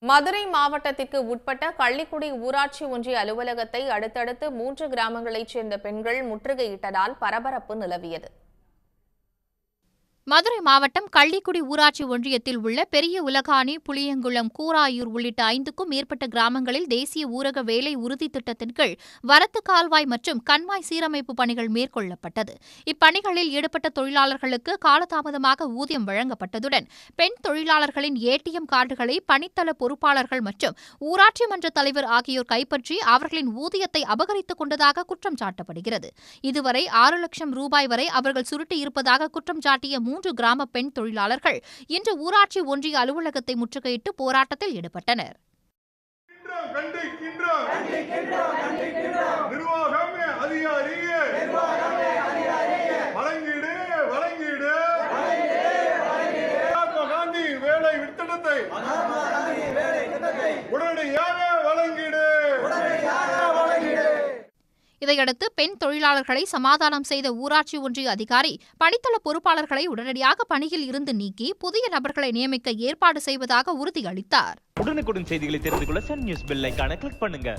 மதுரை மாவட்டத்திற்கு உட்பட்ட கள்ளிக்குடி ஊராட்சி ஒன்றிய அலுவலகத்தை அடுத்தடுத்து 3 கிராமங்களைச் சேர்ந்த பெண்கள் முற்றுகையிட்டதால் பரபரப்பு நிலவியது. மதுரை மாவட்டம் கள்ளிக்குடி ஊராட்சி ஒன்றியத்தில் உள்ள பெரிய உலகாணி, புளியங்குளம், கூராயூர் உள்ளிட்ட 5க்கும் மேற்பட்ட கிராமங்களில் தேசிய ஊரக வேலை உறுதி திட்டத்தின் கீழ் வரத்து கால்வாய் மற்றும் கண்மாய் சீரமைப்பு பணிகள் மேற்கொள்ளப்பட்டது. இப்பணிகளில் ஈடுபட்ட தொழிலாளர்களுக்கு காலதாமதமாக ஊதியம் வழங்கப்பட்டதுடன் பெண் தொழிலாளர்களின் ஏடிஎம் கார்டுகளை பணித்தள பொறுப்பாளர்கள் மற்றும் ஊராட்சி மன்ற தலைவர் ஆகியோர் கைப்பற்றி அவர்களின் ஊதியத்தை அபகரித்துக் கொண்டதாக குற்றம் சாட்டப்படுகிறது. இதுவரை 6 லட்சம் ரூபாய் வரை அவர்கள் சுருட்டியிருப்பதாக குற்றம் சாட்டிய 3 கிராம பெண் தொழிலாளர்கள் இன்று ஊராட்சி ஒன்றிய அலுவலகத்தை முற்றுகையிட்டு போராட்டத்தில் ஈடுபட்டனர். இதையடுத்து பெண் தொழிலாளர்களை சமாதானம் செய்த ஊராட்சி ஒன்றிய அதிகாரி பணித்தள பொறுப்பாளர்களை உடனடியாக பணியில் இருந்து நீக்கி புதிய நபர்களை நியமிக்க ஏற்பாடு செய்வதாக உறுதியளித்தார். உடனுக்குடன் செய்திகளை தெரிந்து கொள்ள சன் நியூஸ் பெல் ஐகானை கிளிக் பண்ணுங்க.